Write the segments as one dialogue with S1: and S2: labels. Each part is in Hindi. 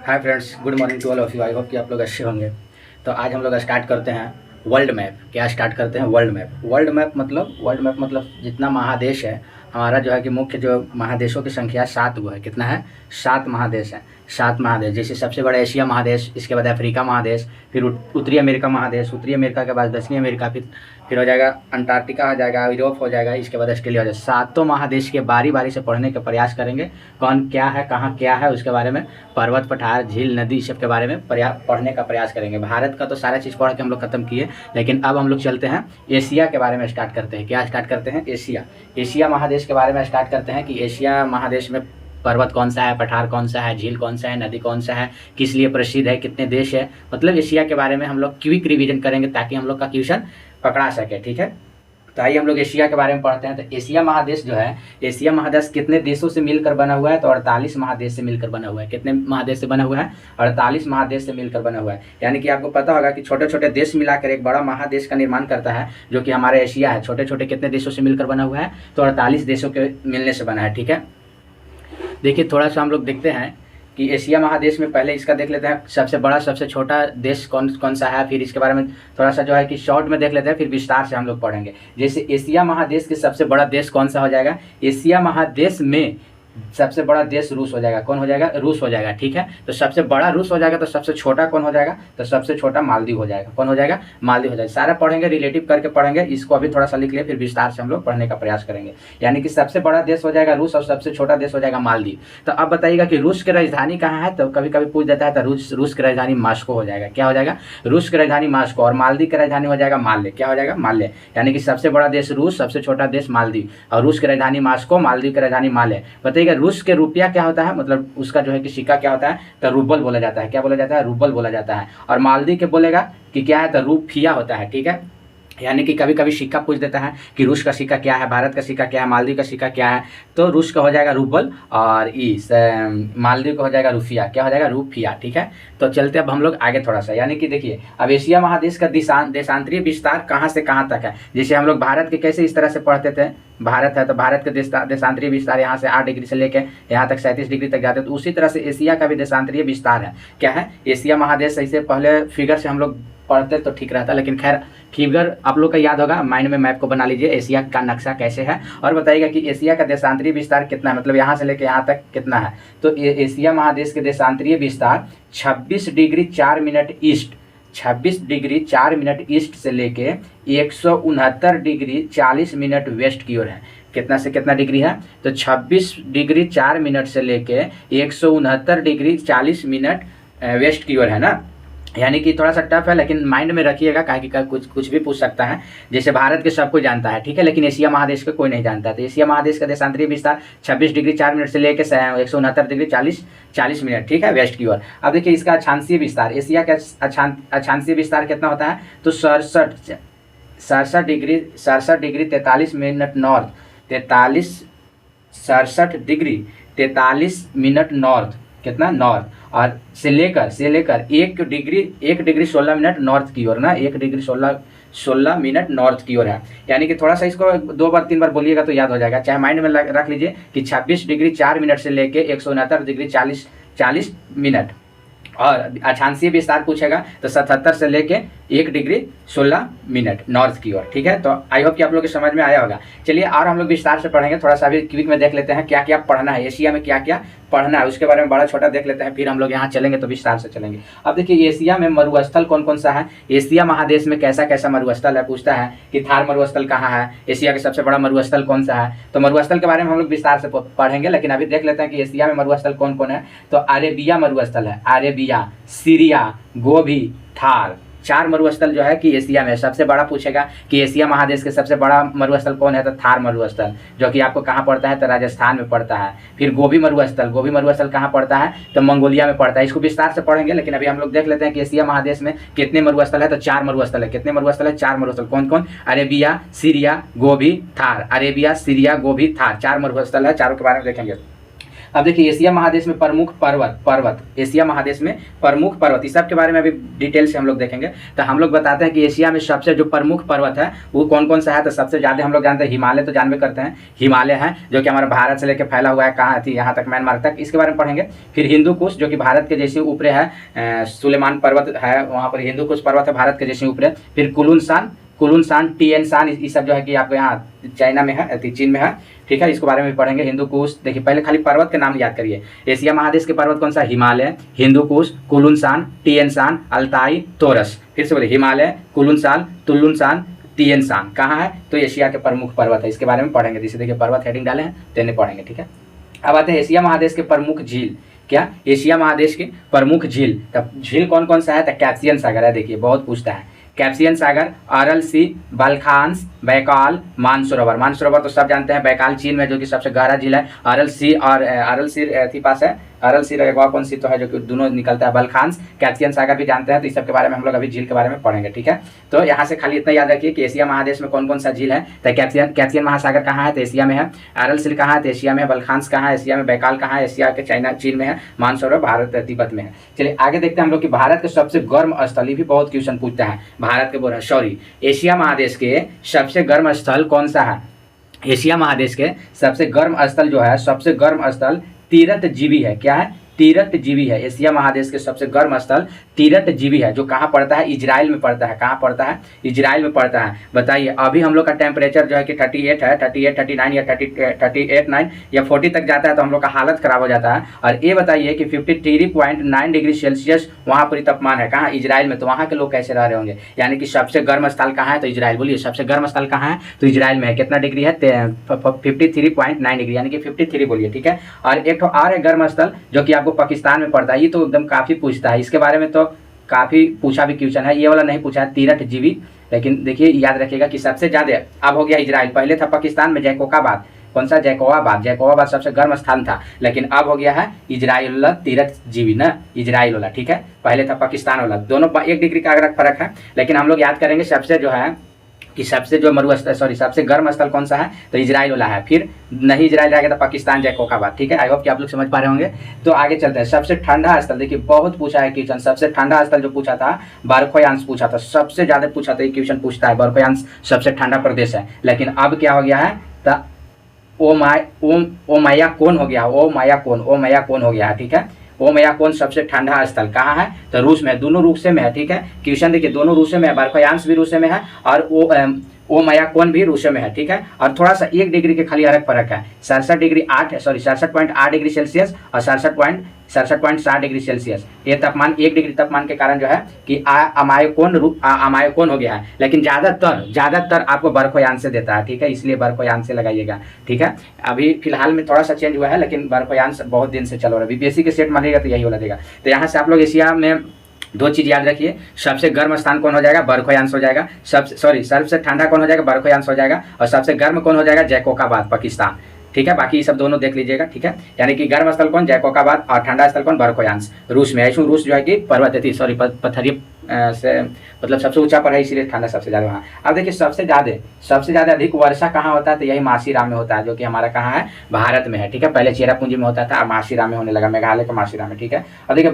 S1: Hi friends, good morning to all of you. I hope कि आप लोग अच्छे होंगे। तो आज हम लोग स्टार्ट करते हैं वर्ल्ड मैप। क्या स्टार्ट करते हैं? वर्ल्ड मैप मतलब जितना महादेश है हमारा, जो है कि मुख्य जो महादेशों की संख्या 7 गो है। कितना है? 7 महादेश हैं। 7 महादेश, जैसे सबसे बड़ा एशिया महादेश, इसके बाद अफ्रीका महादेश, फिर उत्तरी अमेरिका महादेश, उत्तरी अमेरिका के बाद दक्षिणी अमेरिका, फिर हो जाएगा अंटार्कटिका, हो जाएगा यूरोप, हो जाएगा इसके बाद ऑस्ट्रेलिया हो जाएगा। सातों महादेश के बारी बारी से पढ़ने का प्रयास करेंगे। कौन क्या है, कहाँ क्या है, उसके बारे में, पर्वत, पठार, झील, नदी, सब के बारे में पढ़ने का प्रयास करेंगे। भारत का तो सारा चीज़ पढ़ के हम लोग खत्म किए, लेकिन अब हम लोग चलते हैं एशिया के बारे में स्टार्ट करते हैं। क्या स्टार्ट करते हैं? एशिया महादेश के बारे में स्टार्ट करते हैं कि एशिया महादेश में पर्वत कौन सा है, पठार कौन सा है, झील कौन सा है, नदी कौन सा है, किस लिए प्रसिद्ध है, कितने देश है। मतलब एशिया के बारे में हम लोग क्विक रिवीजन करेंगे ताकि हम लोग का क्वेश्चन पकड़ा सके। ठीक है, तो आइए हम लोग एशिया के बारे में पढ़ते हैं। तो एशिया महादेश जो है, एशिया महादेश कितने देशों से मिलकर बना हुआ है? तो 48 महादेश से मिलकर बना हुआ है। कितने महादेश से बना हुआ है? 48 महादेश से मिलकर बना हुआ है। यानी कि आपको पता होगा कि छोटे छोटे देश मिलाकर एक बड़ा महादेश का निर्माण करता है, जो कि हमारा एशिया है। छोटे छोटे कितने देशों से मिलकर बना हुआ है? तो 48 देशों के मिलने से बना है। ठीक है, देखिए थोड़ा सा हम लोग देखते हैं कि एशिया महादेश में पहले इसका देख लेते हैं, सबसे बड़ा सबसे छोटा देश कौन कौन सा है। फिर इसके बारे में थोड़ा सा जो है कि शॉर्ट में देख लेते हैं, फिर विस्तार से हम लोग पढ़ेंगे। जैसे एशिया महादेश के सबसे बड़ा देश कौन सा हो जाएगा? एशिया महादेश में सबसे बड़ा देश रूस हो जाएगा। कौन हो जाएगा? रूस हो जाएगा। ठीक है, तो सबसे बड़ा रूस हो जाएगा। तो सबसे छोटा कौन हो जाएगा? तो सबसे छोटा मालदीव हो जाएगा। कौन हो जाएगा? मालदीव हो जाएगा। सारा पढ़ेंगे, रिलेटिव करके पढ़ेंगे। इसको अभी थोड़ा सा लिख लिया, फिर विस्तार से हम लोग पढ़ने का प्रयास करेंगे। यानी कि सबसे बड़ा देश हो जाएगा रूस और सबसे छोटा देश हो जाएगा मालदीव। तो अब बताइएगा कि रूस की राजधानी कहाँ है? तो कभी कभी पूछ देता है, तो रूस की राजधानी मास्को हो जाएगा। क्या हो जाएगा? रूस की राजधानी मास्को। और मालदीव की राजधानी हो जाएगा माले। क्या हो जाएगा? माले। यानी कि सबसे बड़ा देश रूस, सबसे छोटा देश मालदीव, और रूस की राजधानी मास्को, मालदीव की राजधानी माले। बताइएगा रूस के रुपया क्या होता है? मतलब उसका जो है कि सिक्का क्या होता है? तो रूबल बोला जाता है। क्या बोला जाता है? रूबल बोला जाता है। और मालदीव के बोलेगा कि क्या है? तो रूपिया होता है। ठीक है, यानी कि कभी कभी सिक्का पूछ देता है कि रूस का सिक्का क्या है, भारत का सिक्का क्या है, मालदीव का सिक्का क्या है। तो रूस का हो जाएगा रूबल और इस मालदीव का हो जाएगा रुफिया। क्या हो जाएगा? रूफिया। ठीक है, तो चलते अब हम लोग आगे थोड़ा सा। यानी कि देखिए, अब एशिया महादेश का देशांतरीय विस्तार कहाँ से कहाँ तक है। जैसे हम लोग भारत के कैसे इस तरह से पढ़ते थे, भारत है तो भारत के देशांतरीय विस्तार यहाँ से 8 डिग्री से लेकर यहाँ तक 37 डिग्री तक जाते हैं। तो उसी तरह से एशिया का भी देशांतरीय विस्तार है। क्या है? एशिया महादेश। ऐसे पहले फिगर से हम लोग पढ़ते तो ठीक रहता, लेकिन खैर फिगर आप लोग का याद होगा, माइंड में मैप को बना लीजिए एशिया का नक्शा कैसे है। और बताइएगा कि एशिया का देशांतरीय विस्तार कितना है, मतलब यहाँ से लेकर यहाँ तक कितना है। तो एशिया महादेश के देशांतरीय विस्तार 26 degree 4 minute east, 26 degree 4 minute east से लेके 169 डिग्री 40 मिनट वेस्ट की ओर है। कितना से कितना डिग्री है? तो 26 डिग्री 4 मिनट से लेके 169 डिग्री 40 मिनट वेस्ट की ओर है ना। यानी कि थोड़ा सा टफ है, लेकिन माइंड में रखिएगा, काहे कि कुछ भी पूछ सकता है। जैसे भारत के सब कोई जानता है, ठीक है, लेकिन एशिया महादेश का कोई नहीं जानता। तो एशिया महादेश का देशांतरीय विस्तार 26 डिग्री 4 मिनट से लेकर 169 डिग्री 40 मिनट, ठीक है, वेस्ट की ओर। अब देखिए इसका अक्षांशीय विस्तार, एशिया का अक्षांशीय विस्तार कितना होता है? तो 67 degree 43 minute north, 67 degree 43 minute north, कितना नॉर्थ, और से लेकर 1 डिग्री 16 मिनट नॉर्थ की ओर ना, 1 डिग्री 16 मिनट नॉर्थ की ओर है। यानी कि थोड़ा सा इसको 2 बार 3 बार बोलिएगा तो याद हो जाएगा। चाहे माइंड में रख लीजिए कि 26 डिग्री 4 मिनट से लेके 169 डिग्री 40 मिनट। और अक्षांशीय विस्तार पूछेगा तो 77 से लेके 1 डिग्री 16 मिनट नॉर्थ की ओर। ठीक है, तो आई होप कि आप लोग के समझ में आया होगा। चलिए और हम लोग विस्तार से पढ़ेंगे, थोड़ा सा अभी क्विक में देख लेते हैं क्या क्या पढ़ना है, एशिया में क्या क्या पढ़ना है, उसके बारे में बड़ा छोटा देख लेते हैं, फिर हम लोग यहाँ चलेंगे तो विस्तार से चलेंगे। अब देखिए एशिया में मरुस्थल कौन कौन सा है, एशिया महादेश में कैसा कैसा मरुस्थल है। पूछता है कि थार मरुस्थल कहाँ है, एशिया का सबसे बड़ा मरुस्थल कौन सा है। तो मरुस्थल के बारे में हम लोग विस्तार से पढ़ेंगे, लेकिन अभी देख लेते हैं कि एशिया में मरुस्थल कौन कौन है। तो अरेबिया मरुस्थल है, अरेबिया, सीरिया, गोबी, थार, 4 मरुस्थल जो है कि एशिया में। सबसे बड़ा पूछेगा कि एशिया महादेश के सबसे बड़ा मरुस्थल कौन है, तो थार मरुस्थल, जो कि आपको कहाँ पड़ता है, तो राजस्थान में पड़ता है। फिर गोबी मरुस्थल कहाँ पड़ता है, तो मंगोलिया में पड़ता है। इसको विस्तार से पढ़ेंगे, लेकिन अभी हम लोग देख लेते हैं कि एशिया महादेश में कितने मरुस्थल है। तो 4 मरुस्थल है। कितने मरुस्थल है? 4 मरुस्थल। कौन कौन? अरेबिया, सीरिया, गोबी, थार। अरेबिया, सीरिया, गोबी, थार, 4 मरुस्थल है। चारों के बारे में देखेंगे। अब देखिए एशिया महादेश में प्रमुख पर्वत एशिया महादेश में प्रमुख पर्वत, इस सब के बारे में अभी डिटेल से हम लोग देखेंगे। तो हम लोग बताते हैं कि एशिया में सबसे जो प्रमुख पर्वत है वो कौन कौन सा है। तो सबसे ज़्यादा हम लोग जानते हैं हिमालय, तो जानबे करते हैं हिमालय है जो कि हमारा भारत से लेकर फैला हुआ है, कहाँ थी यहाँ तक म्यांमार तक, इसके बारे में पढ़ेंगे। फिर हिंदू कुश जो कि भारत के जैसे ऊपरे है, सुलेमान पर्वत है वहाँ पर हिंदू कुश पर्वत है भारत के जैसे ऊपरे। फिर कुलुनसान टिएनशान, ये सब जो है कि आपको यहाँ चाइना में है, चीन में है, ठीक है। इसके बारे में भी पढ़ेंगे। हिंदू कुश, देखिए पहले खाली पर्वत के नाम याद करिए। एशिया महादेश के पर्वत कौन सा? हिमालय, हिंदू कुश, कुलुनसान, टिएनशान, अल्ताई, तोरस। फिर से बोले हिमालय, कुलुनसान, तुलुनसान, टिएनशान, कहाँ है? तो एशिया के प्रमुख पर्वत है, इसके बारे में पढ़ेंगे। जैसे देखिए पर्वत हेडिंग डाले हैं तो इन्हें पढ़ेंगे, ठीक है। अब आते हैं एशिया महादेश के प्रमुख झील। क्या? एशिया महादेश के प्रमुख झील। तब झील कौन कौन सा है? तो कैस्पियन सागर है, देखिए बहुत पूछता है। कैस्पियन सागर, अरल सी, बलखांस, बैकाल, मानसरोवर। मानसरोवर तो सब जानते हैं, बैकाल चीन में जो कि सबसे गहरा झील है। अरल सी और अरल सी थी पास है, अरल सी एक और कौन सी तो है जो कि दोनों निकलता है, बलखांस। कैस्पियन सागर भी जानते हैं। तो इस सब के बारे में हम लोग अभी झील के बारे में पढ़ेंगे, ठीक है। तो यहाँ से खाली इतना याद रखिए कि एशिया महादेश में कौन कौन सा झील है। तो कैस्पियन महासागर कहाँ है? तो एशिया में है। अरल सी कहाँ है? तो एशिया में है। बलखांस कहाँ है? एशिया में। बैकाल कहाँ है? एशिया के चाइना चीन में है। मानसरोवर भारत तिब्बत में है। चलिए आगे देखते हैं हम लोग कि भारत के सबसे गर्म स्थल, भी बहुत क्वेश्चन पूछता है। भारत के एशिया महादेश के सबसे गर्म स्थल कौन सा है? एशिया महादेश के सबसे गर्म स्थल जो है, सबसे गर्म स्थल तीरथ जीवी है। क्या है? तीरथ जीवी है। एशिया महादेश के सबसे गर्म स्थल तीरथ जीवी है, जो कहाँ पड़ता है? इजराइल में पड़ता है। कहाँ पड़ता है? इजराइल में पड़ता है। बताइए अभी हम लोग का टेम्परेचर जो है कि 38 है, 38, 39 या 38, 9 या 40 तक जाता है तो हम लोग का हालत खराब हो जाता है। और ये बताइए कि 53.9 डिग्री सेल्सियस वहाँ पर तापमान है। कहाँ? इजराइल में। तो वहाँ के लोग कैसे रह रहे होंगे? यानी कि सबसे गर्म स्थल कहाँ है? तो इजराइल। बोलिए सबसे गर्म स्थल कहाँ है? तो इजराइल में है। कितना डिग्री है? 53.9 डिग्री, यानी कि 53 बोलिए, ठीक है। और एक और है गर्म स्थल जो कि आपको पाकिस्तान में पड़ता है। ये तो एकदम काफ़ी पूछता है, इसके बारे में तो काफ़ी पूछा भी क्वेश्चन है। ये वाला नहीं पूछा है, तीरथ जीवी। लेकिन देखिए याद रखिएगा कि सबसे ज़्यादा अब हो गया इजराइल। पहले था पाकिस्तान में जैकोबाबाद, कौन सा? जैकोबाबाद सबसे गर्म स्थान था, लेकिन अब हो गया है इजराइल वाला तीरथ जीवी ना, इजराइल वाला, ठीक है। पहले था पाकिस्तान वाला। दोनों 1 डिग्री का अगर फर्क है, लेकिन हम लोग याद करेंगे सबसे जो है कि सबसे जो सबसे गर्म स्थल कौन सा है? तो इजराइल वाला है। फिर नहीं इजराइल रहेगा तो पाकिस्तान जैकोबाबाद, ठीक है। आई होप कि आप लोग समझ पा रहे होंगे। तो आगे चलते हैं। सबसे ठंडा स्थल, देखिए बहुत पूछा है क्वेश्चन। सबसे ठंडा स्थल जो पूछा था बर्फोयांश पूछा था, सबसे ज्यादा पूछा था, ये क्वेश्चन पूछता है। बर्फोयांश सबसे ठंडा प्रदेश है, लेकिन अब क्या हो गया है? तो ओमायाकोन हो गया, ओमायाकोन हो गया है, ठीक है। ओमायाकोन सबसे ठंडा स्थल कहाँ है? तो रूस में। दोनों रूस में है, ठीक है। क्वेश्चन देखिए दोनों रूस में है, बर्फोयांश भी रूस में है और ओमायाकोन भी रूस में है, ठीक है। और थोड़ा सा 1 डिग्री के खाली फर्क है। 67.8 डिग्री सेल्सियस और 67.7 डिग्री सेल्सियस। ये तापमान 1 डिग्री तापमान के कारण जो है कि अमायकोन हो गया है। लेकिन ज़्यादातर आपको बर्फोयांश से देता है, ठीक है। इसलिए बर्फोयांश से लगाइएगा, ठीक है। अभी फिलहाल में थोड़ा सा चेंज हुआ है, लेकिन बर्फोयांश बहुत दिन से चल रहा है। बीपीएससी के सेट मानेगा तो यही वाला देगा। तो यहाँ से आप लोग एशिया में 2 चीज़ याद रखिए। सबसे गर्म स्थान कौन हो जाएगा? बर्फोयांश हो जाएगा। सबसे ठंडा कौन हो जाएगा? बर्फोयांश हो जाएगा। और सबसे गर्म कौन हो जाएगा? जैकोबाबाद, पाकिस्तान, ठीक है। बाकी ये सब दोनों देख लीजिएगा, ठीक है। यानी कि गर्म स्थल कौन? जैकोबाबाद, और ठंडा स्थल कौन? बर्फोयांश, रूस में है। रूस जो है कि पत्थरी से मतलब सबसे ऊंचा पर है, इसीलिए ठंडा सबसे ज़्यादा वहाँ। अब देखिए सबसे ज़्यादा अधिक वर्षा कहाँ होता है? तो यही मासीराम में होता है, जो कि हमारा कहाँ है? भारत में है, ठीक है। पहले चेरापूंजी में होता था, अब मासीराम में होने लगा, मेघालय का मासीराम में, ठीक है। अब देखिए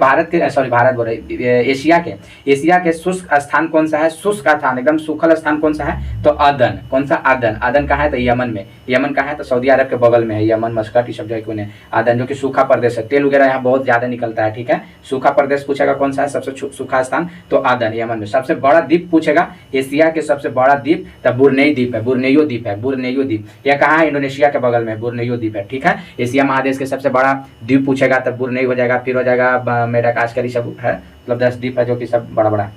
S1: एशिया के शुष्क स्थान कौन सा है? शुष्क स्थान, एकदम सूखल स्थान कौन सा है? तो अदन, कौन सा? अदन कहाँ है? तो यमन में। यमन कहाँ है? तो सऊदी अरब के बगल में है। यमन, मस्कट, ये सब जो है अदन, जो कि सूखा प्रदेश है। तेल वगैरह यहाँ बहुत ज़्यादा निकलता है, ठीक है। सूखा प्रदेश पूछेगा कौन सा है सबसे सूखा स्थान? तो अदन, यमन में। सबसे बड़ा द्वीप पूछेगा एशिया के सबसे बड़ा द्वीप, तब बुर्नेई द्वीप है, बुर्नेइयो द्वीप। यह कहाँ है? इंडोनेशिया के बगल में बुर्नेइयो द्वीप है, ठीक है। एशिया महादेश के सबसे बड़ा द्वीप पूछेगा तब बुर्नेई हो जाएगा, फिर हो जाएगा मेडागास्कर, सब है, मतलब 10 द्वीप है जो कि सब बड़ा बड़ा।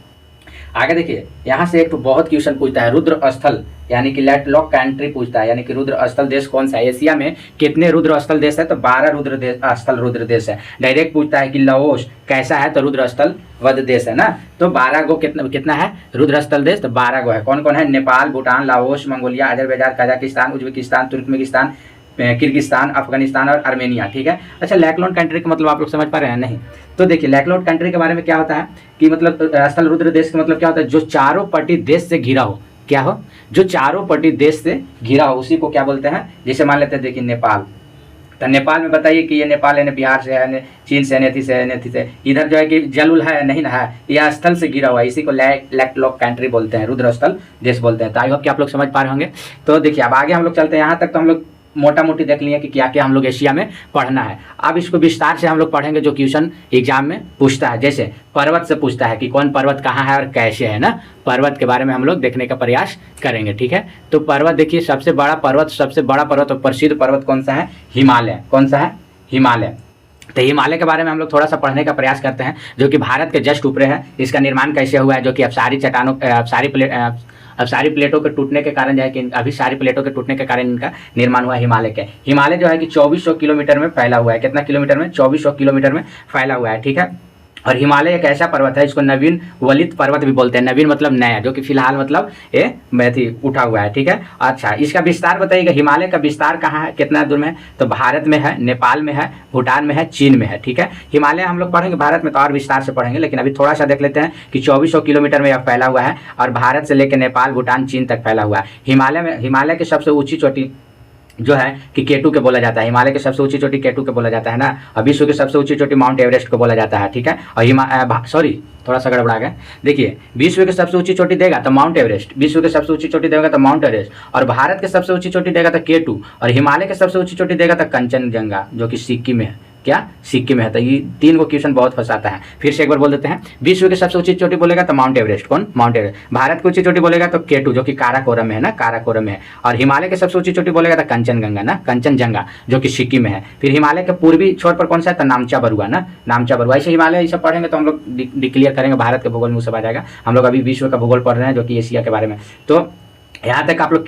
S1: आगे देखिए यहाँ से एक तो बहुत क्वेश्चन पूछता है, रुद्र स्थल यानी कि लैंडलॉक कंट्री पूछता है, यानी कि रुद्र स्थल देश कौन सा है? एशिया में कितने रुद्र स्थल देश है? तो 12 रुद्र देश है। डायरेक्ट पूछता है कि लाओस कैसा है? तो रुद्र स्थल वध देश है ना। तो 12 गो कितना है रुद्र स्थल देश? तो 12 गो है। कौन कौन है? Nepal, Bhutan, Laos, Mongolia, Azerbaijan, Kazakhstan, Uzbekistan, Turkmenistan, Kyrgyzstan, Afghanistan और आर्मेनिया, ठीक है। अच्छा लैंडलॉक कंट्री का मतलब आप लोग समझ पा रहे हैं? नहीं। तो देखिए लैंडलॉक कंट्री के बारे में क्या होता है कि मतलब स्थल रुद्र देश का मतलब क्या होता है? जो चारों पट्टी देश से घिरा हो। क्या हो? जो चारों पट्टी देश से घिरा हो, उसी को क्या बोलते हैं? जैसे मान लेते हैं देखिए नेपाल, तो नेपाल में बताइए कि ये नेपाल है, बिहार से है, चीन से, नेथी से, नेथी से, इधर जो है कि जल उल है नहीं ना है, यह स्थल से गिरा हुआ है, इसी को लैंडलॉक कंट्री बोलते हैं, रुद्र स्थल देश बोलते हैं। तो आई होप कि आप लोग समझ पा रहे होंगे। तो देखिए अब आगे हम लोग चलते हैं, यहाँ तक तो हम लोग मोटा मोटी देख लिए कि क्या क्या हम लोग एशिया में पढ़ना है। अब इसको विस्तार से हम लोग पढ़ेंगे जो क्वेश्चन एग्जाम में पूछता है। जैसे पर्वत से पूछता है कि कौन पर्वत कहाँ है और कैसे है ना, पर्वत के बारे में हम लोग देखने का प्रयास करेंगे, ठीक है। तो पर्वत देखिए, सबसे बड़ा पर्वत और प्रसिद्ध पर्वत कौन सा है? हिमालय। कौन सा है? हिमालय। तो हिमालय के बारे में हम लोग थोड़ा सा पढ़ने का प्रयास करते हैं, जो कि भारत के जस्ट ऊपर है। इसका निर्माण कैसे हुआ है, जो कि अब सारी प्लेटों के टूटने के कारण जो है कि अभी सारी प्लेटों के टूटने के कारण इनका निर्माण हुआ है हिमालय के। हिमालय जो है कि 2400 किलोमीटर में फैला हुआ है। कितना किलोमीटर में? 2400 किलोमीटर में फैला हुआ है, ठीक है। और हिमालय एक ऐसा पर्वत है, इसको नवीन वलित पर्वत भी बोलते हैं। नवीन मतलब नया, जो कि फिलहाल मतलब ये मैथी उठा हुआ है, ठीक है। अच्छा, इसका विस्तार बताइएगा, हिमालय का विस्तार कहाँ है, कितना दूर में है? तो भारत में है, नेपाल में है, भूटान में है, चीन में है, ठीक है। हिमालय हम लोग पढ़ेंगे भारत में तो और विस्तार से पढ़ेंगे, लेकिन अभी थोड़ा सा देख लेते हैं कि 2400 किलोमीटर में यह फैला हुआ है और भारत से लेकर नेपाल, भूटान, चीन तक फैला हुआ है। हिमालय की सबसे ऊंची चोटी जो है कि केटू के बोला जाता है। हिमालय की सबसे ऊंची चोटी केटू के बोला जाता है ना। और विश्व की सबसे ऊंची चोटी माउंट एवरेस्ट को बोला जाता है, ठीक है। और थोड़ा सा गड़बड़ा गया। देखिए, विश्व की सबसे ऊंची चोटी देगा तो माउंट एवरेस्ट, विश्व की सबसे ऊंची चोटी देगा तो माउंट एवरेस्ट, और भारत की सबसे ऊंची चोटी देगा तो केटू, और हिमालय की सबसे ऊंची चोटी देगा तो कंचनजंगा, जो कि सिक्किम में है। क्या? सिक्किम में है। तो ये तीन को क्वेश्चन बहुत फंसाता है। फिर से एक बार बोल देते हैं, विश्व की सबसे ऊंची चोटी बोलेगा तो माउंट एवरेस्ट। कौन? Mount Everest. भारत की ऊंची चोटी बोलेगा तो केटू, जो कि काराकोरम में है ना, काराकोरम में है। और हिमालय की सबसे ऊंची चोटी बोलेगा तो कंचनजंगा ना, कंचनजंगा, जो कि सिक्किम में है। फिर हिमालय के पूर्वी छोर पर कौन सा है? तो नामचा बरुआ ना, नामचा बरुआ। ऐसे हिमालय ये सब पढ़ेंगे तो हम लोग डिक्लेयर करेंगे, भारत के भूगोल में सब आ जाएगा। हम लोग अभी विश्व का भूगोल पढ़ रहे हैं, जो कि एशिया के बारे में। तो यहाँ तक आप लोग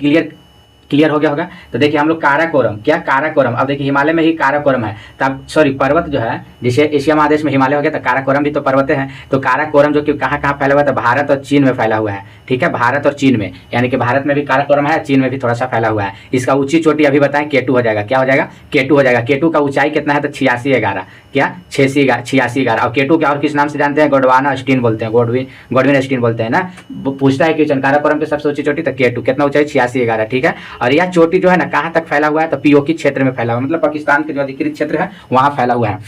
S1: क्लियर हो गया होगा। तो देखिए हम लोग काराकोरम, क्या? काराकोरम। अब देखिए हिमालय में ही काराकोरम है, तब सॉरी पर्वत जो है, जैसे एशिया महादेश में हिमालय हो गया तो काराकोरम भी तो पर्वत है। तो काराकोरम जो कि कहाँ कहाँ फैला हुआ है? तो भारत और चीन में फैला हुआ है, ठीक है। भारत और चीन में, यानी कि भारत में भी काराकोरम है, चीन में भी थोड़ा सा फैला हुआ है। इसका ऊंची चोटी अभी बताएं केटू हो जाएगा। क्या हो जाएगा? केटू हो जाएगा। केटू का ऊंचाई कितना है? तो 8611। क्या? 8611। और केटू क्या और किस नाम से जानते हैं? गोंडवाना स्टीन बोलते हैं, गोडविन स्टीन बोलते हैं ना। पूछता है क्वेश्चन, काराकोरम की सबसे ऊंची चोटी तो केटू, कितना ऊंचाई? 8611, ठीक है। और यह चोटी जो है ना कहाँ तक फैला हुआ है? तो पीओके क्षेत्र में फैला हुआ है, मतलब पाकिस्तान के जो अधिकृत क्षेत्र है वहाँ फैला हुआ है,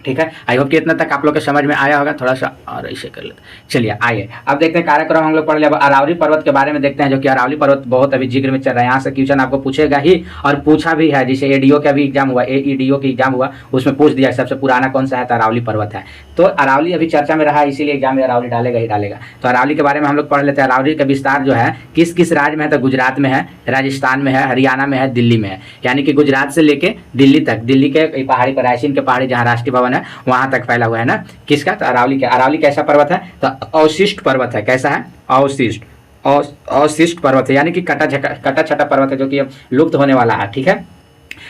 S1: ठीक है। आई होप कि इतना तक आप लोग के समझ में आया होगा। थोड़ा सा और ऐसे कर लेते, चलिए आइए अब देखते हैं काराकोरम हम लोग पढ़ लिया। अब अरावली पर्वत के बारे में देखते हैं, जो कि अरावली पर्वत बहुत अभी जिक्र में चल रहा है। यहाँ से क्वेश्चन आपको पूछेगा ही और पूछा भी है। जैसे एडीओ का भी एग्जाम हुआ, एईडीओ का एग्जाम हुआ, उसमें पूछ दिया सबसे पुराना कौन सा है? तो अरावली पर्वत है। तो अरावली अभी चर्चा में रहा, इसीलिए एग्जाम में अरावली डालेगा ही डालेगा। तो अरावली के बारे में हम लोग पढ़ लेते हैं। अरावली का विस्तार जो है किस किस राज्य में है? तो गुजरात में है, राजस्थान में है, हरियाणा में है, दिल्ली में है। यानी कि गुजरात से लेके दिल्ली तक, दिल्ली के पहाड़ी पर, रायसीन के पहाड़ी जहाँ राष्ट्रीय भवन है वहाँ तक फैला हुआ है ना। किसका? तो अरावली का। अरावली कैसा पर्वत है? तो अवशिष्ट पर्वत है। कैसा है? अवशिष्ट पर्वत है, यानी कि कटा छटा पर्वत है, जो कि लुप्त होने वाला है, ठीक है।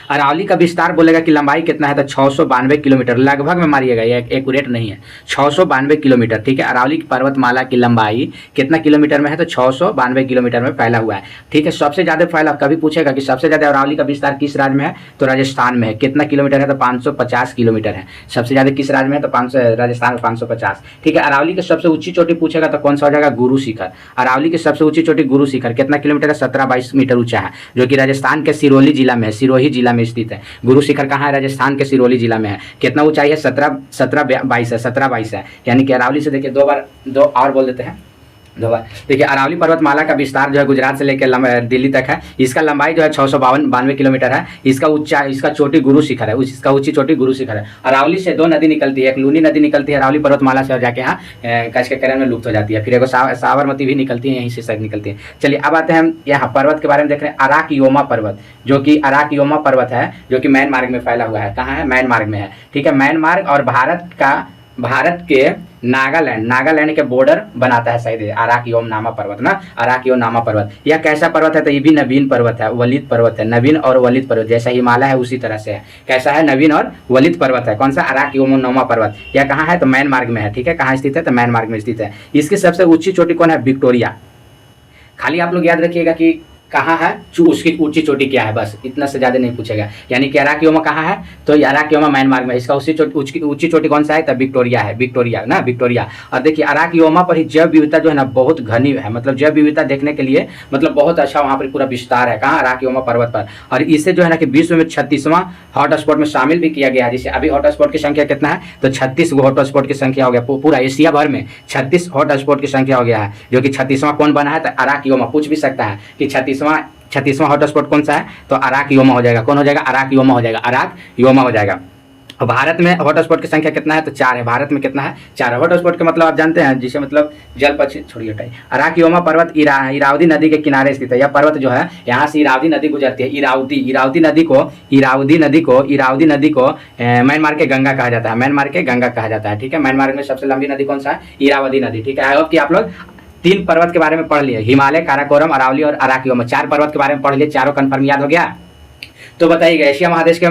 S1: अरावली का विस्तार बोलेगा कि लंबाई कितना है? तो 692 किलोमीटर, लगभग में मारिएगा, ये एक्यूरेट नहीं है, 692 किलोमीटर, ठीक है। अरावली पर्वतमाला की लंबाई कितना किलोमीटर में है? तो 692 किलोमीटर में फैला हुआ है, ठीक है। सबसे ज्यादा फैला, कभी पूछेगा कि सबसे ज्यादा अरावली का विस्तार किस राज्य में है? तो राजस्थान में है। कितना किलोमीटर है? तो 550 किलोमीटर है। सबसे ज्यादा किस राज्य में है? तो राजस्थान में 550, ठीक है। अरावली की सबसे ऊंची चोटी पूछेगा तो कौन सा हो जाएगा? गुरु शिखर। अरावली की सबसे ऊंची चोटी गुरु शिखर, कितना किलोमीटर है? 1722 मीटर ऊंचा है, जो कि राजस्थान के सिरोही जिला में है, सिरोही जिला में स्थित है। गुरु शिखर कहाँ है? राजस्थान के सिरोही जिला में है। कितना ऊंचाई है? 1722 है। यानी कि अरावली से देखिए दो और बोल देते हैं, दो बार देखिए। अरावली पर्वतमाला का विस्तार जो है गुजरात से लेकर दिल्ली तक है। इसका लंबाई जो है 692 किलोमीटर है। इसका चोटी गुरु शिखर है, इसका ऊंची चोटी गुरु शिखर है। अरावली से दो नदी निकलती है, एक लूनी नदी निकलती है अरावली पर्वतमाला से और जाके यहाँ कच्छ के करण में लुप्त हो जाती है। फिर एक साबरमती भी निकलती है, यहीं से शायद निकलती है। चलिए अब आते हैं हम यहाँ पर्वत के बारे में देख रहे हैं। अराकयोमा पर्वत, जो कि अराकयोमा पर्वत है, जो कि म्यांमार में फैला हुआ है। कहाँ है? म्यांमार में है, ठीक है। म्यांमार और भारत के नागालैंड के बॉर्डर बनाता है शायद अराकयोम नामा पर्वत ना, अराकयोम नामा पर्वत। यह कैसा पर्वत है? तो ये भी नवीन पर्वत है, वलित पर्वत है। नवीन और वलित पर्वत, जैसा हिमालय है उसी तरह से है। कैसा है? नवीन और वलित पर्वत है। कौन सा? अराकयोम नामा पर्वत। यह कहाँ है? तो म्यांमार में है, ठीक है। कहाँ स्थित है? तो म्यांमार में स्थित है। इसकी सबसे ऊंची चोटी कौन है? विक्टोरिया। खाली आप लोग याद रखिएगा कि कहाँ है, उसकी ऊंची चोटी क्या है, बस इतना से ज़्यादा नहीं पूछेगा। यानी कि अराकियोमा कहाँ है, तो अराकियोमा म्यांमार में, इसका ऊंची चोटी कौन सा है, तो विक्टोरिया है, विक्टोरिया ना, विक्टोरिया। और देखिए अराकियोमा पर ही जैव विविधता जो है ना बहुत घनी है, मतलब जैव विविधता देखने के लिए मतलब बहुत अच्छा वहाँ पर पूरा विस्तार है, कहाँ, अराकियोमा पर्वत पर। और इसे जो है ना कि विश्व में 36वां हॉटस्पॉट में शामिल भी किया गया है। जैसे अभी हॉटस्पॉट की संख्या कितना है, तो 36 हॉटस्पॉट की संख्या हो गया, पूरा एशिया भर में 36 हॉटस्पॉट की संख्या हो गया है, जो कि 36वां कौन बना है, तो अराकियोमा। पूछ भी सकता है कि 36वां हॉटस्पॉट कौन सा है, तो अराकियोमा हो जाएगा। कौन हो जाएगा, अराकियोमा हो जाएगा, अराकियोमा हो जाएगा। और भारत में हॉटस्पॉट की संख्या कितना है, तो 4 है। भारत में कितना है, 4 है। हॉटस्पॉट के मतलब आप जानते हैं, जिसे मतलब जल पक्षी, छोड़िए हटाइए। अराकियोमा पर्वत इरावदी नदी के किनारे स्थित है। यह पर्वत जो है, यहाँ से इरावदी नदी गुजरती है। इरावदी नदी को म्यांमार के गंगा कहा जाता है, म्यांमार के गंगा कहा जाता है, ठीक है। म्यांमार में सबसे लंबी नदी कौन सा है, इरावदी नदी, ठीक है। आई होप कि आप लोग 3 पर्वत के बारे में पढ़ लिए, हिमालय, काराकोरम, अरावली और अराकियोमा। 4 पर्वत के बारे में पढ़ लिए, चारों कन्फर्म याद हो गया। तो बताइएगा एशिया महादेश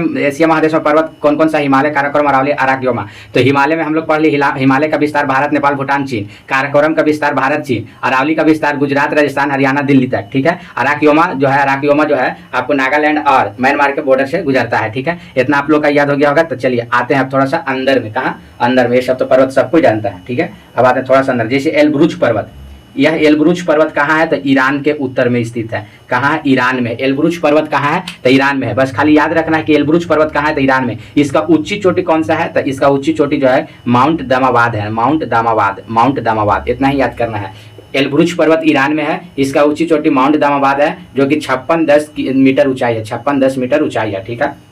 S1: में पर्वत कौन कौन सा, हिमालय, काराकोरम, अरावली, अराकियोमा। तो हिमालय में हम लोग पढ़ लिए हिमालय का विस्तार भारत, नेपाल, भूटान, चीन। काराकोरम का विस्तार भारत, चीन। अरावली का विस्तार गुजरात, राजस्थान, हरियाणा, दिल्ली तक, ठीक है। अराकियोमा जो है आपको नागालैंड और म्यांमार के बॉर्डर से गुजरता है, ठीक है। इतना आप लोग का याद हो गया होगा। तो चलिए आते हैं अब थोड़ा सा अंदर में, कहाँ, अंदर में। ये सब तो पर्वत सबको जानता है, ठीक है। अब आते हैं थोड़ा सा अंदर, जैसे एलब्रुज पर्वत। यह एलब्रुज पर्वत कहाँ है, तो ईरान के उत्तर में स्थित है। कहाँ है, ईरान में। एलब्रुज पर्वत कहाँ है, तो ईरान में है। बस खाली याद रखना है कि एलब्रुज पर्वत कहाँ है, तो ईरान में। इसका ऊंची चोटी कौन सा है, तो इसका ऊंची चोटी जो है माउंट दामाबाद है, माउंट दामाबाद, इतना ही याद करना है। एलब्रुज पर्वत ईरान में है, इसका ऊंची चोटी माउंट दामाबाद है, जो कि 56-10 मीटर ऊंचाई है, 56-10 मीटर ऊंचाई है, ठीक है।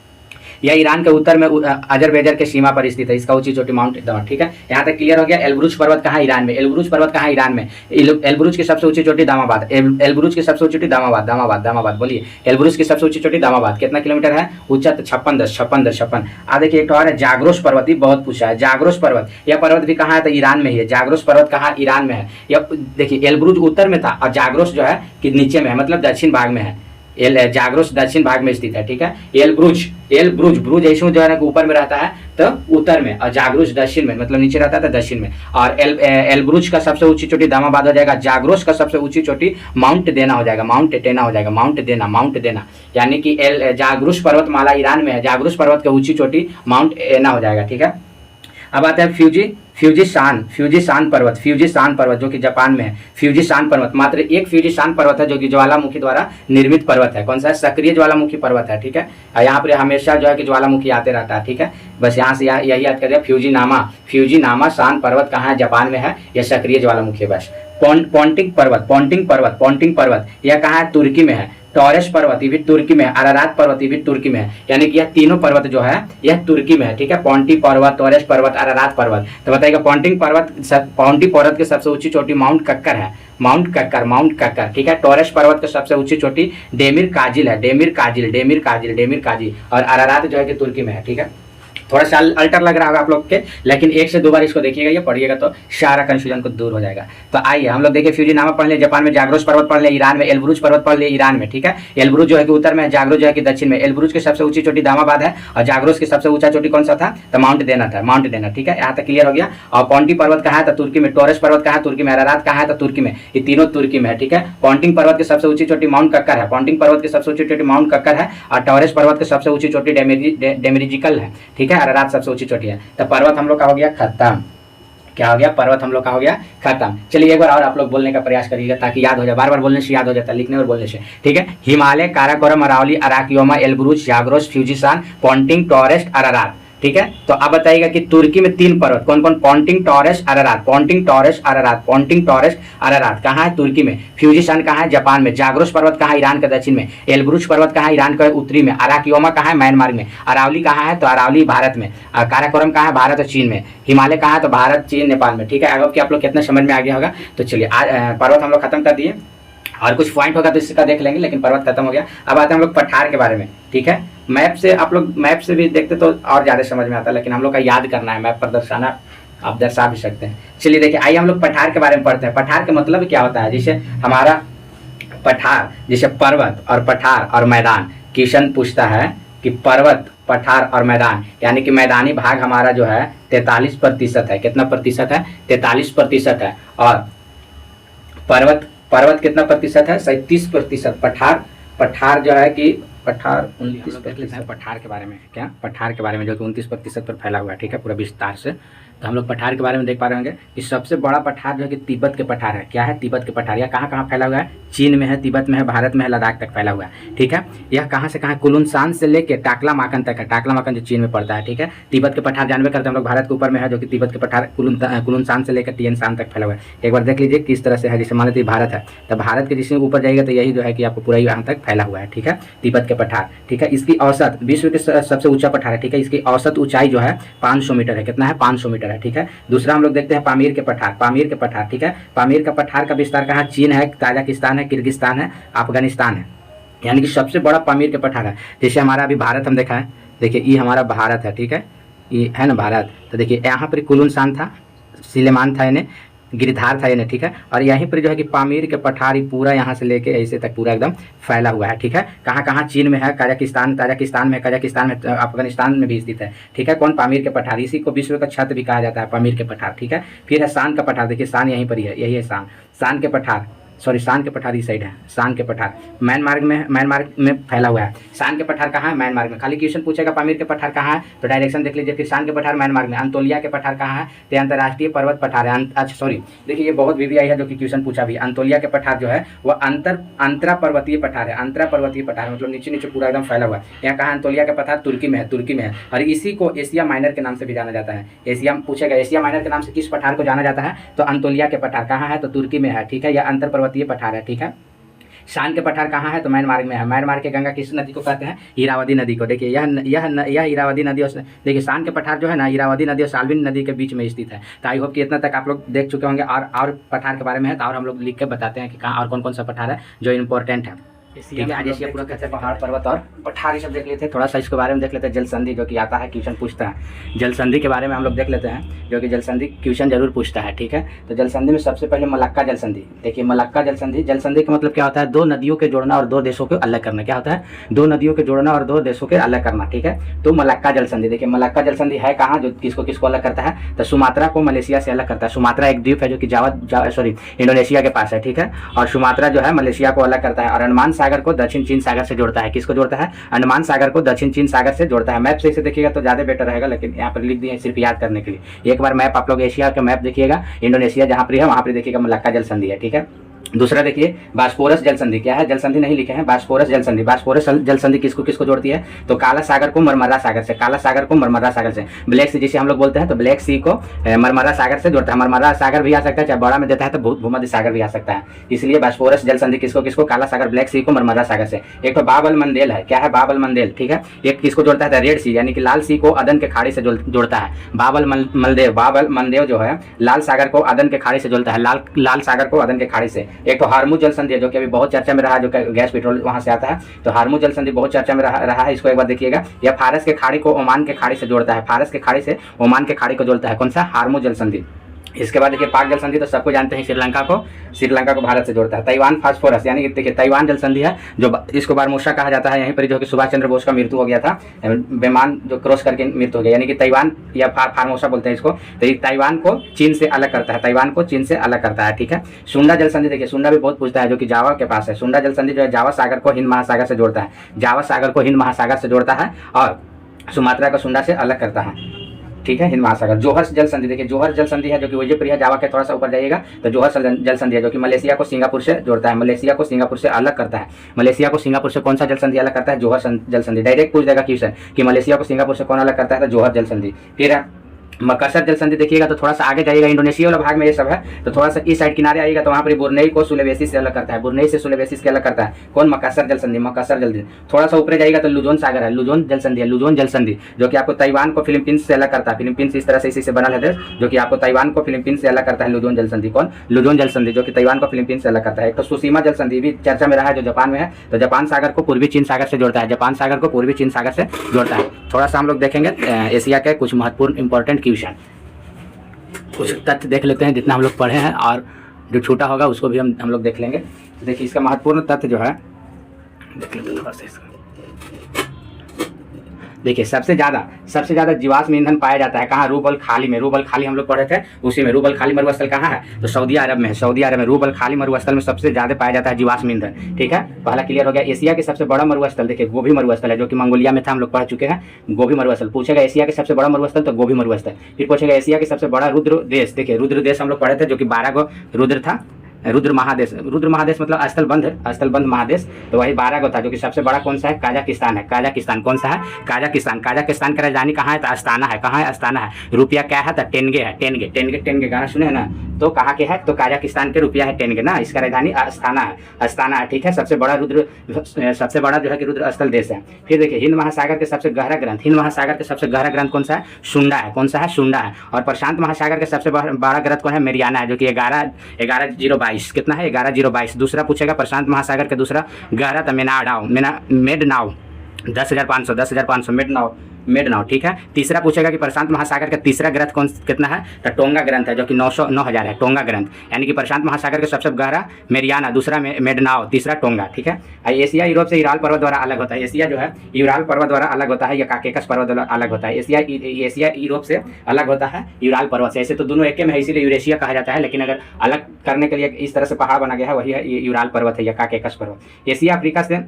S1: यह ईरान के उत्तर में अजरबैजान के सीमा पर स्थित है। इसका ऊंची चोटी माउंट दामा, ठीक है। यहाँ तक क्लियर हो गया। एलब्रुज पर्वत कहाँ, ईरान में। एलब्रुज पर्वत कहाँ, ईरान में। एलब्रुज की सबसे ऊंची चोटी दामाबाद, एलब्रुज की सबसे ऊंची चोटी दामाबाद बोलिए। एलब्रुज की सबसे ऊंची चोटी दामाबाद कितना किलोमीटर है, ऊंचा, तो 56-10 देखिए एक और है जाग्रोस पर्वत, बहुत पूछा है। जाग्रोस पर्वत, यह पर्वत भी कहाँ है, तो ईरान में ही है। जाग्रोस पर्वत कहाँ, ईरान में है। यह देखिए एलब्रुज उत्तर में था और जाग्रोस जो है कि नीचे में है, मतलब दक्षिण भाग में है। जाग्रोस दक्षिण भाग में स्थित है, ठीक है। ब्रुज ऐसे जो है ना ऊपर में रहता है तो उत्तर में, और जाग्रोस दक्षिण में, मतलब नीचे रहता है तो दक्षिण में। और एलब्रुज का सबसे ऊंची चोटी दामाबाद हो जाएगा। जाग्रोस का सबसे ऊंची चोटी माउंट देना हो जाएगा, माउंट देना। यानी कि जाग्रोस पर्वतमाला ईरान में है, जाग्रोस पर्वत की ऊंची चोटी माउंट एना हो जाएगा, ठीक है। अब आते हैं फ्यूजिशान पर्वत जो कि जापान में है। फ्यूजिशान पर्वत, मात्र एक फ्यूजिशान पर्वत है जो कि ज्वालामुखी द्वारा निर्मित पर्वत है। कौन सा है, सक्रिय ज्वालामुखी पर्वत है, ठीक है। यहाँ पर हमेशा जो है कि ज्वालामुखी आते रहता है, ठीक है। बस यहाँ से यही याद करिए। फ्यूजिनामा शान पर्वत कहाँ है, जापान में है, यह सक्रिय ज्वालामुखी है। बस पोंटिंग पर्वत यह कहाँ है, तुर्की में है। टॉरस पर्वत ये भी तुर्की में है। अरारात पर्वत ये भी तुर्की में है। यानी कि यह तीनों पर्वत जो है यह तुर्की में है, ठीक है। पोंटी पर्वत, टॉरस पर्वत, अरारात पर्वत। तो बताइएगा पोंटी पर्वत की सबसे ऊंची चोटी माउंट कक्कर है, माउंट कक्कर, ठीक है। टॉरस पर्वत की सबसे ऊंची चोटी डेमिर काजिल है, डेमिर काजिल। और अरारात जो है कि तुर्की में है, ठीक है। थोड़ा सा अल्टर लग रहा होगा आप लोग के, लेकिन 1 से 2 बार इसको देखिएगा, ये पढ़िएगा तो सारा कंफ्यूजन को दूर हो जाएगा। तो आइए हम लोग देखिए फ्यूजिनामा पढ़ ले जापान में, जाग्रोस पर्वत पढ़ ले ईरान में, एलब्रुज पर्वत पढ़ ले ईरान में, ठीक है। एलब्रुज जो है कि उत्तर में है, जाग्रोस जो है कि दक्षिण में। एलब्रुज की सबसे ऊंची चोटी दामाबाद है और जाग्रोस की सबसे ऊंचा चोटी कौन सा था, तो माउंट देना, ठीक है। यहाँ तक क्लियर हो गया। और पोंटी पर्वत कहाँ है, तो तुर्की में। टॉरस पर्वत कहाँ है, तुर्की में। अरारात कहाँ है, तो तुर्की में। ये तीनों तुर्की में है, ठीक है। पोंटिंग पर्वत की सबसे ऊंची चोटी माउंट कक्कर है, पोंटिंग पर्वत की सबसे ऊंची चोटी माउंट कक्कर है। और टॉरस पर्वत की सबसे ऊंची चोटी डेमेरिजिकल है, ठीक है। अरारात सबसे ऊंची चोटी है। तो पर्वत हम लोग का हो गया खत्म। क्या हो गया, पर्वत हम लोग का हो गया खत्म। चलिए एक बार और आप लोग बोलने का प्रयास करिएगा ताकि याद हो जाए, बार बार बोलने से याद हो जाता है, लिखने और बोलने से, ठीक है। हिमालय, काराकोरम, अरावली, अराकियोमा, एलब्रुज, जाग्रोस, फ्यूजिशान, पोंटिंग, टॉरस, अरारात, ठीक है। तो अब बताइएगा कि तुर्की में 3 पर्वत कौन कौन, पोंटिंग, टॉरस, अरारात कहाँ है, तुर्की में। फ्यूजिशान कहाँ है, जापान में। जाग्रोस पर्वत कहाँ है, ईरान के दक्षिण में। एलब्रुज पर्वत कहाँ है, ईरान के उत्तरी में। अराकियोमा कहाँ है, म्यांमार में। अरावली कहाँ है, तो अरावली भारत में। काराकोरम कहाँ है, भारत और चीन में। हिमालय कहाँ है, तो भारत, चीन, नेपाल में, ठीक है। अब कि आप लोग कितना समझ में आ गया होगा। तो चलिए पर्वत हम लोग खत्म कर दिए, और कुछ पॉइंट होगा तो इसका देख लेंगे, लेकिन पर्वत खत्म हो गया। अब आते हैं हम लोग पठार के बारे में, ठीक है। मैप से आप लोग मैप से भी देखते तो और ज़्यादा समझ में आता है, लेकिन हम लोग का याद करना है, मैप पर दर्शाना आप दर्शा भी सकते हैं। चलिए देखिए आइए हम लोग पठार के बारे में पढ़ते हैं। पठार का मतलब क्या होता है, जैसे हमारा पठार, जैसे पर्वत और पठार और मैदान। क्वेश्चन पूछता है कि पर्वत, पठार और मैदान, यानी कि मैदानी भाग हमारा जो है 43% है। कितना प्रतिशत है, 43% है। और पर्वत पर्वत कितना प्रतिशत है? 37%। पठार जो है कि पठार 29%। पठार के बारे में क्या? पठार के बारे में जो कि 29% पर फैला हुआ है, ठीक है, पूरा विस्तार से। तो हम लोग पठार के बारे में देख पा रहे होंगे कि सबसे बड़ा पठार जो है कि तिब्बत के पठार है। क्या है? तिब्बत के पठार। यह कहाँ कहाँ फैला हुआ है? चीन में है, तिब्बत में है, भारत में है, लद्दाख तक फैला हुआ है, ठीक है। यह कहाँ से कहाँ? कुलुनसान से लेके टाकलामाकन तक है। टाकलामाकन जो चीन में पड़ता है, ठीक है। तिब्बत के पठार जानबे करते हैं हम लोग, भारत के ऊपर में है, जो कि तिब्बत के पठार कुलुनसान से लेकर टिएनशान तक फैला हुआ है। एक बार देख लीजिए किस तरह से है। जैसे मान लीजिए भारत है, तो भारत के जिसमें ऊपर जाएगा तो यही जो है कि आपको पूरा यहाँ तक फैला हुआ है, ठीक है, तिब्बत के पठार, ठीक है। इसकी औसत विश्व के सबसे ऊंचा पठार है, ठीक है। इसकी औसत ऊंचाई जो है 500 मीटर है। कितना है? 500 मीटर है, ठीक है। दूसरा हम लोग देखते हैं पामीर के पठार। पामीर के पठार, ठीक है। पामीर का पठार का विस्तार कहाँ? चीन है, ताजिकिस्तान है, किर्गिस्तान है, अफगानिस्तान है, यानी कि सबसे बड़ा पामीर के पठार है। जैसे हमारा अभी भारत हम देखा है, देखिए ये हमारा भारत है, ठीक है, ये है ना भारत। तो देखिए यहाँ पर कुलुनसान था, सिलेमान था, इन्हें गिरधार था, इन्हें, ठीक है। और यहीं पर जो है कि पामीर के पठार पूरा यहाँ से लेके ऐसे तक पूरा एकदम फैला हुआ है, ठीक है। कहाँ कहाँ? चीन में है, ताजिकिस्तान में, अफगानिस्तान में भी स्थित है, ठीक है। कौन? पामीर के पठार। इसी को विश्व का छत भी कहा जाता है, पामीर के पठार, ठीक है। फिर है शान का पठार। देखिए शान यहीं पर ही है, यही है शान। शान के पठार, सॉरी शान के पठार इस साइड है। शान के पठार म्यांमार में फैला हुआ है। शान के पठार कहाँ है? म्यांमार में। खाली क्वेश्चन पूछेगा पामीर के पठार कहाँ है, तो डायरेक्शन देख लीजिए। फिर शान के पठार म्यांमार में। अंतोलिया के पठार कहाँ है? तो अंतर्राष्ट्रीय पर्वत पठार है। अच्छा सॉरी, देखिए ये बहुत VVI है जो कि क्वेश्चन पूछा भी। अंतोलिया के पठार जो है वो अंतरा पर्वतीय पठार है। अंतरा पर्वतीय पठार मतलब नीचे नीचे पूरा एकदम फैला हुआ है। यहाँ कहाँ? अंतोलिया के पठार तुर्की में है, तुर्की में है। और इसी को एशिया माइनर के नाम से भी जाना जाता है। एशिया पूछेगा, एशिया माइनर के नाम से किस पठार को जाना जाता है? तो अंतोलिया के पठार। कहाँ है? तो तुर्की में है, ठीक है। यह अंतर पर्वतीय पठार है, ठीक है। शान के पठार कहाँ है? तो म्यांमार में है। म्यांमार के गंगा किस नदी को कहते हैं? इरावदी नदी को। देखिए यह इरावदी नदी, और देखिए शान के पठार जो है ना, इरावदी नदी और साल्विन नदी के बीच में स्थित है। तो आई होप कि इतना तक आप लोग देख चुके होंगे। और पठार के बारे में है तो और हम लोग लिख के बताते हैं कि कहाँ और कौन कौन सा पठार है जो इंपॉर्टेंट है, ठीक है। आज एशिया पूरा कहते हैं पहाड़ पर्वत और पठार ये सब देख लेते हैं। थोड़ा सा इसके बारे में देख लेते हैं। जल संधि जो कि आता है, क्वेश्चन पूछता है। जल संधि के बारे में हम लोग देख लेते हैं, जो कि जल संधि क्वेश्चन जरूर पूछता है, ठीक है। तो जल संधि में सबसे पहले मलक्का जल संधि। देखिए मलक्का जल संधि, जल संधि का मतलब क्या होता है? दो नदियों के जोड़ना और दो देशों को अलग करना। क्या होता है? दो नदियों के जोड़ना और दो देशों के अलग करना, ठीक है। तो मलक्का जल संधि, देखिए मलक्का जल संधि है कहाँ, जो किसको किसको अलग करता है? तो सुमात्रा को मलेशिया से अलग करता है। सुमात्रा एक द्वीप है जो कि इंडोनेशिया के पास है, ठीक है। और सुमात्रा जो है मलेशिया को अलग करता है। और अंडमान सागर को दक्षिण चीन सागर से जोड़ता है। किसको जोड़ता है? अंडमान सागर को दक्षिण चीन सागर से जोड़ता है। मैप से इसे देखिएगा तो ज्यादा बेटर रहेगा, लेकिन यहाँ पर लिख दिए सिर्फ याद करने के लिए। एक बार मैप आप लोग एशिया का मैप देखिएगा, इंडोनेशिया जहाँ पर है वहाँ पर देखिएगा मलक्का जल संधि है, ठीक है। दूसरा देखिए बास्पोरस जल संधि। क्या है? जल संधि नहीं लिखे हैं, बास्पोरस जल संधि। बास्पोरस जल संधि किसको किसको जोड़ती है? तो काला सागर को मरमरा सागर से, काला सागर को मरमरा सागर से। ब्लैक सी जिसे हम लोग बोलते हैं, तो ब्लैक सी को मरमरा सागर से जोड़ता है। मरमरा सागर भी आ सकता है, चाहे बड़ा में देता है तो भूमध्य सागर भी आ सकता है। इसलिए बास्पोरस जल संधि किसको किसको? काला सागर, ब्लैक सी को मरमरा सागर से। एक तो बाबल मंडेल है। क्या है? बाबल मंडेल, ठीक है। एक किसको जोड़ता है? रेड सी, यानी कि लाल सी को अदन के खाड़ी से जोड़ता है। बाबल मंदेव जो है लाल सागर को अदन के खाड़ी से जोड़ता है, लाल सागर को अदन के खाड़ी से। एक तो हार्मुज जल संधि है जो कि अभी बहुत चर्चा में रहा, जो गैस पेट्रोल वहां से आता है। तो हार्मुज जल संधि बहुत चर्चा में रहा है। इसको एक बार देखिएगा। यह फारस के खाड़ी को ओमान के खाड़ी से जोड़ता है। फारस के खाड़ी से ओमान के खाड़ी को जोड़ता है। कौन सा? हार्मुज जल संधि। इसके बाद देखिए पाक जल संधि, तो सबको जानते हैं, श्रीलंका को भारत से जोड़ता है। ताइवान फास्फोरस, यानी कि देखिए ताइवान जल संधि है, जो इसको बारमूसा कहा जाता है। यहीं पर जो कि सुभाष चंद्र बोस का मृत्यु हो गया था, विमान जो क्रॉस करके मृत्यु हो गया, यानी कि ताइवान या फार्मोसा बोलते हैं इसको। तो ये ताइवान को चीन से अलग करता है, ताइवान को चीन से अलग करता है, ठीक है। सुंडा जल संधि, देखिए सुंडा भी बहुत पूछता है, जो कि जावा के पास है। सुंडा जल संधि जो है जावा सागर को हिंद महासागर से जोड़ता है। जावा सागर को हिंद महासागर से जोड़ता है और सुमात्रा को सुंडा से अलग करता है, ठीक है, हिंद महासागर। जोहर जल संधि, देखिए जोहर जल संधि है जो कि विजयपुर है, जावा के थोड़ा सा ऊपर जाइएगा तो जोहर जल संधि है, जो कि मलेशिया को सिंगापुर से जोड़ता है। मलेशिया को सिंगापुर से अलग करता है। मलेशिया को सिंगापुर से कौन सा जल संधि अलग करता है? जोहर जल संधि। डायरेक्ट पूछ देगा क्वेश्चन कि मलेशिया को सिंगापुर से कौन अलग करता है? तो जोहर जल संधि। फिर मकसर जल संधि देखिएगा तो थोड़ा सा आगे जाइएगा, इंडोनेशिया वाला भाग में ये सब है, तो थोड़ा सा इस साइड किनारे आइएगा तो वहाँ पर बुर्नेई को सुलेवेसी से अलग करता है। बुर्नेई से सुलेवेसी से अलग करता है कौन? मकसर जल संधि। मकसर जल संधि। थोड़ा सा ऊपर जाइएगा तो लुजोन सागर है, लुजोन जल संधि है। लुजोन जल संधि जो कि आपको ताइवान को फिलीपींस से अलग करता है। फिलीपींस इस तरह से इसी से बना है देश, जो कि आपको ताइवान को फिलीपींस से अलग करता है। लुजोन जल संधि। कौन? लुजोन जल संधि, जो कि ताइवान को फिलीपींस से अलग करता है। एक तो सुसीमा जल संधि भी चर्चा में रहा है, जो जापान में है, तो जापान सागर को पूर्वी चीन सागर से जोड़ता है। जापान सागर को पूर्वी चीन सागर से जोड़ता है। थोड़ा सा हम लोग देखेंगे एशिया के कुछ महत्वपूर्ण इंपॉर्टेंट क्वेश्चन, कुछ तथ्य देख लेते हैं जितना हम लोग पढ़े हैं, और जो छोटा होगा उसको भी हम लोग देख लेंगे। तो देखिए इसका महत्वपूर्ण तथ्य जो है देख लेते हैं थोड़ा सा इसका। देखिए सबसे ज़्यादा जीवाश्म ईंधन पाया जाता है कहाँ? रूब अल खाली में। रूब अल खाली हम लोग पढ़े थे उसी में। रूब अल खाली मरुस्थल कहाँ है? तो सऊदी अरब में है। सऊदी अरब में रूब अल खाली मरुस्थल में सबसे ज़्यादा पाया जाता है जीवाश्म ईंधन। ठीक है, पहला क्लियर हो गया। एशिया के सबसे बड़ा मरुस्थल देखिए गोभी मरुस्थल है, जो कि मंगोलिया में था, हम लोग पढ़ चुके हैं। गोभी मरुस्थल पूछेगा एशिया के सबसे बड़ा मरुस्थल तो गोभी मरुस्थल। फिर पूछेगा एशिया के सबसे बड़ा रुद्र देश, देखिए रुद्र देश हम लोग पढ़े थे, जो कि 12 गो रुद्र था। रुद्र महादेश मतलब स्थलबंध महादेश, तो वही 12 गो था। जो कि सबसे बड़ा कौन सा है? काजाकिस्तान है। काजाकिस्तान कौन सा है? काजाकिस्तान की राजधानी कहाँ है? तो अस्ताना है। कहाँ है? अस्ताना है। रुपया क्या है? तो टेनगे है। टेनगे गाना सुने है ना? तो कहाँ के है? तो काजाकिस्तान के रुपया है टेनगे ना, इसका राजधानी अस्ताना है। ठीक है, सबसे बड़ा जो है कि रुद्र स्थल देश है। फिर देखिए हिंद महासागर के सबसे गहरा ग्रंथ कौन सा है? शुंडा है। कौन सा है? शुंडा है। और प्रशांत महासागर के सबसे बड़ा ग्रंथ कौन है? मेरियाना है, जो कि 11,022 कितना है? 11,022। दूसरा पूछेगा प्रशांत महासागर का दूसरा गहरा था मेडनाव 10,500 मेडनाव। ठीक है। तीसरा पूछेगा कि प्रशांत महासागर का तीसरा ग्रंथ कितना है? तो टोंगा ग्रंथ है, जो कि 9,000 है। टोंगा ग्रंथ यानी कि प्रशांत महासागर के सबसे गहरा मेरियाना, दूसरा मेडनाव, तीसरा टोंगा। ठीक है। एशिया यूरोप से यूराल पर्वत द्वारा अलग होता है। एशिया जो है यूराल पर्वत द्वारा अलग होता है या काकेकस पर्वत द्वारा अलग होता है। एशिया यूरोप से अलग होता है यूराल पर्वत से। ऐसे तो दोनों एक में है, इसीलिए यूरेशिया कहा जाता है, लेकिन अगर अलग करने के लिए इस तरह से पहाड़ बना गया है, वही है यूराल पर्वत है या काकेकस पर्वत। एशिया अफ्रीका से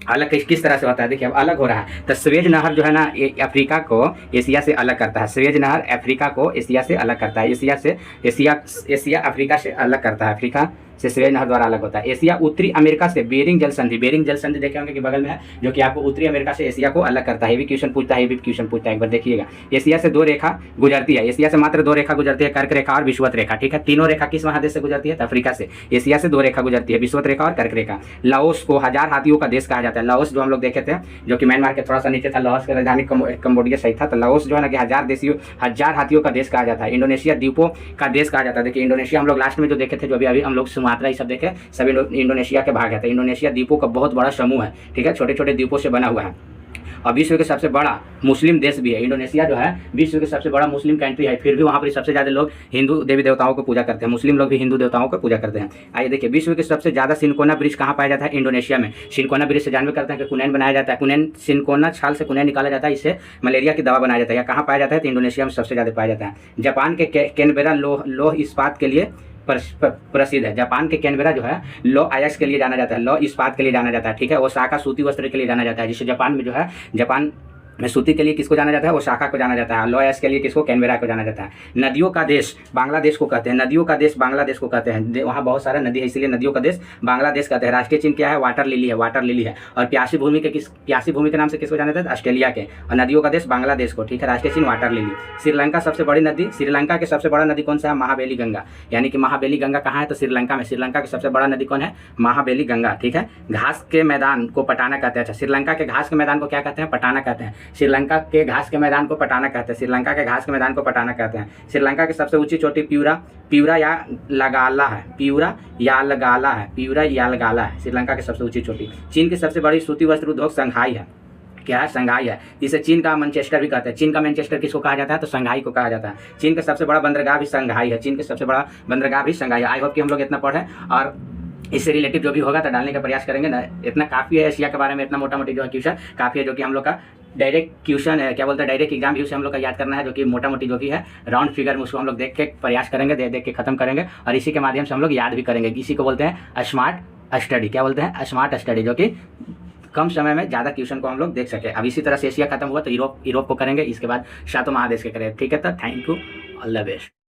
S1: अलग किस तरह से होता है? देखिए अब अलग हो रहा है। तो स्वेज नहर जो है ना, अफ्रीका को एशिया से अलग करता है। स्वेज नहर अफ्रीका को एशिया से अलग करता है। एशिया अफ्रीका से अलग करता है। अफ्रीका से स्वेज नहर द्वारा अलग होता है। एशिया उत्तरी अमेरिका से बेरिंग जल संधि देखे होंगे कि बगल में है, जो कि आपको उत्तरी अमेरिका से एशिया को अलग करता है। ये भी क्वेश्चन पूछता है, एक बार देखिएगा। एशिया से 2 रेखा गुजरती है। एशिया से मात्र 2 रेखा गुजरती है, कर्क रेखा और विषुवत रेखा। ठीक है, तीनों रेखा किस महादेश से गुजरती है? तो अफ्रीका से। एशिया से 2 रेखा गुजरती है, विषुवत रेखा और कर्क रेखा। लाओस को 1000 हाथियों का देश कहा जाता है। लाओस जो हम लोग देखे थे, जो कि म्यांमार के थोड़ा सा नीचे था, लाओस की राजधानी कंबोडिया सही था। तो लाओस जो है ना कि 1000 हाथियों का देश कहा जाता है। इंडोनेशिया द्वीपों का देश कहा जाता है। देखिए इंडोनेशिया हम लोग लास्ट में जो देखे थे, जो अभी हम लोग सुमात्रा ये सब देखे, सभी इंडोनेशिया के भाग है। तो इंडोनेशिया द्वीपों का बहुत बड़ा समूह है। ठीक है, छोटे छोटे द्वीपों से बना हुआ है और विश्व के सबसे बड़ा मुस्लिम देश भी है। इंडोनेशिया जो है विश्व के सबसे बड़ा मुस्लिम कंट्री है, फिर भी वहाँ पर सबसे ज़्यादा लोग हिंदू देवी देवताओं को पूजा करते हैं। मुस्लिम लोग भी हिंदू देवताओं को पूजा करते हैं। आइए देखिए, विश्व के सबसे ज़्यादा सिनकोना ब्रिज कहाँ पाया जाता है? इंडोनेशिया में। सिनकोना ब्रिज से जानवे करते हैं कि कुनैन बनाया जाता है। कुनैन सिनकोना छाल से कुनैन निकाला जाता है, इससे मलेरिया की दवा बनाया जाता है। या कहाँ पाया जाता है? तो इंडोनेशिया में सबसे ज़्यादा पाया जाता है। जापान के कैनबेरा लौह इस्पात के लिए प्रसिद्ध है। जापान के कैनबेरा जो है लौह अयस्क के लिए जाना जाता है, लौह इस्पात के लिए जाना जाता है। ठीक है, ओसाका सूती वस्त्र के लिए जाना जाता है। जिससे जापान में जो है, जापान में सूती के लिए किसको जाना जाता है? ओसाका को जाना जाता है। लौह अयस्क के लिए किसको? कैनबेरा को जाना जाता है। नदियों का देश बांग्लादेश को कहते हैं। नदियों का देश बांग्लादेश को कहते हैं। वहाँ बहुत सारा नदी है, इसलिए नदियों का देश बांग्लादेश कहते हैं। राष्ट्रीय चिन्ह क्या है? वाटर लिली है। और प्यासी भूमि के नाम से किसको जाना जाता है? ऑस्ट्रेलिया के। और नदियों का देश बांग्लादेश को। ठीक है, राष्ट्रीय चिन्ह वाटर लिली। श्रीलंका सबसे बड़ी नदी, श्रीलंका के सबसे बड़ा नदी कौन सा है? महाबेली गंगा। यानी कि महाबेली गंगा कहाँ है? तो श्रीलंका में। श्रीलंका की सबसे बड़ा नदी कौन है? महाबेली गंगा। ठीक है, घास के मैदान को पटाना कहते हैं। अच्छा, श्रीलंका के घास के मैदान को क्या कहते हैं? पटाना कहते हैं। श्रीलंका के घास के मैदान को पटाना कहते हैं। श्रीलंका के घास के मैदान को पटाना कहते हैं। श्रीलंका की सबसे ऊंची चोटी प्यूरा या लगाला है। श्रीलंका की सबसे ऊंची चोटी। चीन की सबसे बड़ी सूती वस्त्र उद्योग संघाई है। क्या है? संघाई है। इसे चीन का मैनचेस्टर भी कहते हैं। चीन का मैनचेस्टर किसको कहा जाता है? तो संघाई को कहा जाता है। चीन का सबसे बड़ा बंदरगाह भी संघाई है। आई होप कि हम लोग इतना पढ़े और इससे रिलेटिव जो भी होगा तो डालने का प्रयास करेंगे ना। इतना काफ़ी है एशिया के बारे में, इतना मोटा मोटी जो है क्वेश्चन काफ़ी है, जो कि हम लोग का डायरेक्ट क्वेश्चन है, क्या बोलते हैं, डायरेक्ट एग्जाम भी उसे हम लोग का याद करना है, जो कि मोटा मोटी जो भी है राउंड फिगर में उसको हम लोग देख के प्रयास करेंगे, देख के खत्म करेंगे और इसी के माध्यम से हम लोग याद भी करेंगे। इसी को बोलते हैं स्मार्ट स्टडी। क्या बोलते हैं? स्मार्ट स्टडी, जो कि कम समय में ज़्यादा क्वेश्चन को हम लोग देख सके। अब इसी तरह से एशिया खत्म हुआ तो यूरोप को करेंगे, इसके बाद 7 महादेश के करेंगे। ठीक है, तो thank you, all the best.